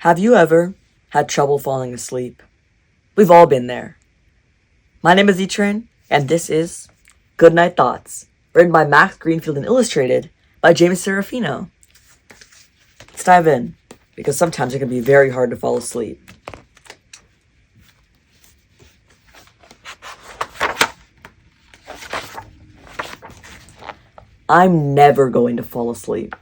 Have you ever had trouble falling asleep? We've all been there. My name is E-Train, and this is Goodnight Thoughts, written by Max Greenfield and illustrated by James Serafino. Let's dive in, because sometimes it can be very hard to fall asleep. I'm never going to fall asleep.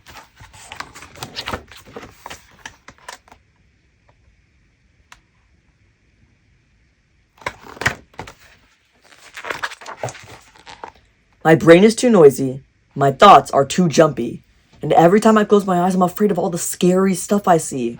My brain is too noisy, my thoughts are too jumpy, and every time I close my eyes, I'm afraid of all the scary stuff I see.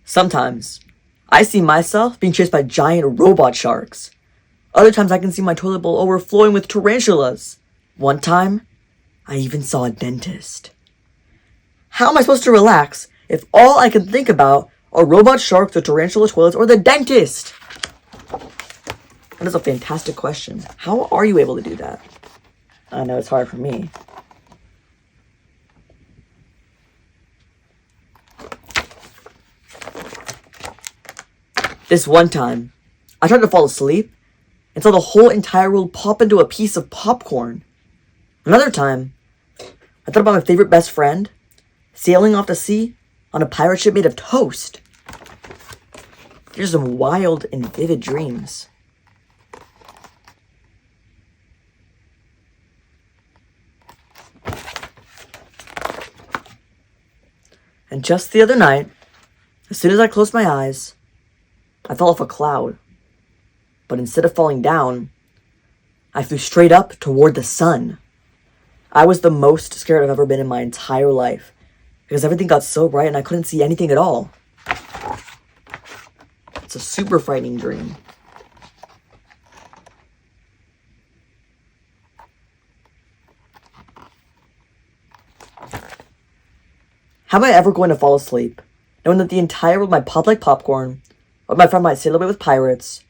Sometimes, I see myself being chased by giant robot sharks. Other times I can see my toilet bowl overflowing with tarantulas. One time, I even saw a dentist. How am I supposed to relax if all I can think about are robot sharks, the tarantula toilets, or the dentist? That is a fantastic question. How are you able to do that? I know it's hard for me. This one time, I tried to fall asleep and saw the whole entire world pop into a piece of popcorn. Another time, I thought about my favorite best friend sailing off to sea on a pirate ship made of toast. These are some wild and vivid dreams. And just the other night, as soon as I closed my eyes, I fell off a cloud. But instead of falling down, I flew straight up toward the sun. I was the most scared I've ever been in my entire life, because everything got so bright and I couldn't see anything at all. It's a super frightening dream. How am I ever going to fall asleep, knowing that the entire world might pop like popcorn, or my friend might sail away with pirates,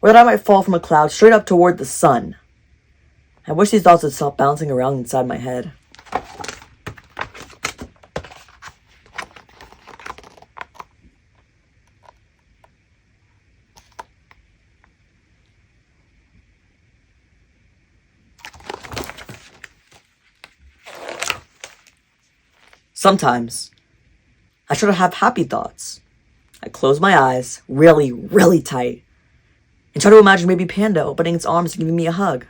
or that I might fall from a cloud straight up toward the sun? I wish these thoughts would stop bouncing around inside my head. Sometimes, I try to have happy thoughts. I close my eyes really, really tight and try to imagine Baby Panda opening its arms and giving me a hug.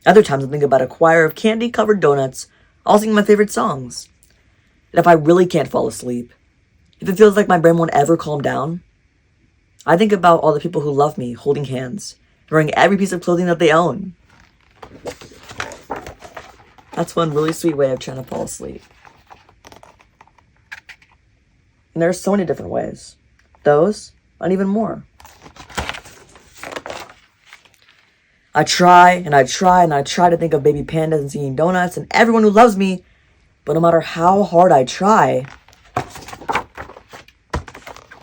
Other times I think about a choir of candy-covered donuts all singing my favorite songs. And if I really can't fall asleep, if it feels like my brain won't ever calm down, I think about all the people who love me holding hands and wearing every piece of clothing that they own. That's one really sweet way of trying to fall asleep. And there are so many different ways. Those, and even more. I try and I try and I try to think of baby pandas and singing donuts and everyone who loves me, but no matter how hard I try,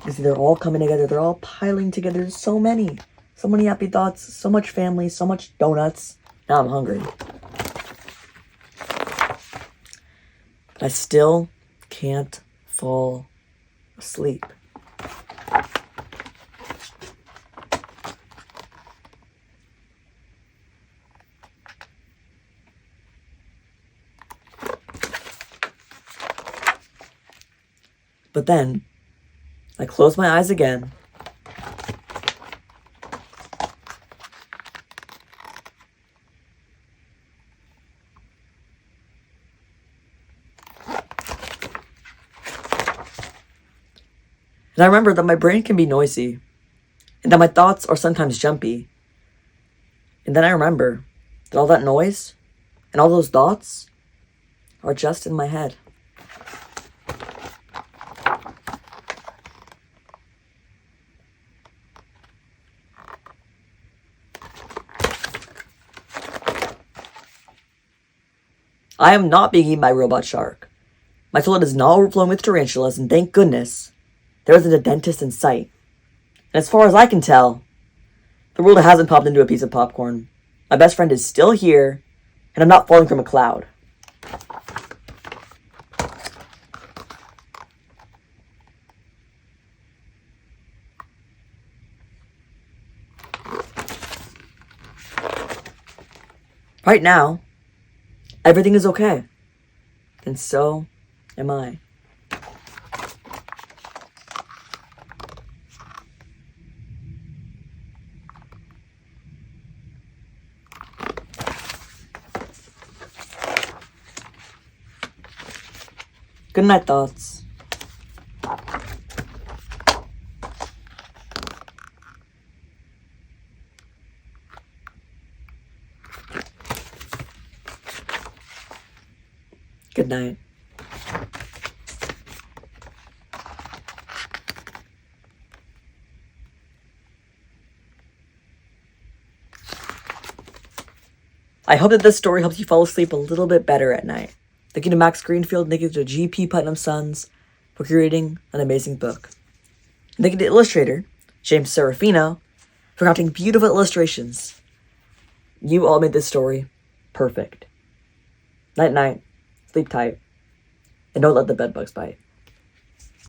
you see, they're all coming together, they're all piling together. There's so many happy thoughts, so much family, so much donuts. Now I'm hungry. But I still can't fall asleep. But then, I close my eyes again. And I remember that my brain can be noisy, and that my thoughts are sometimes jumpy. And then I remember that all that noise and all those thoughts are just in my head. I am not being eaten by a robot shark. My toilet is not overflowing with tarantulas, and thank goodness, there isn't a dentist in sight. And as far as I can tell, The world hasn't popped into a piece of popcorn. My best friend is still here, and I'm not falling from a cloud. Right now, everything is okay. And so am I. Good night, thoughts. Good night. I hope that this story helps you fall asleep a little bit better at night. Thank you to Max Greenfield, thank you to G.P. Putnam Sons for creating an amazing book. And thank you to Illustrator, James Serafino, for crafting beautiful illustrations. You all made this story perfect. Night night, sleep tight, and don't let the bedbugs bite.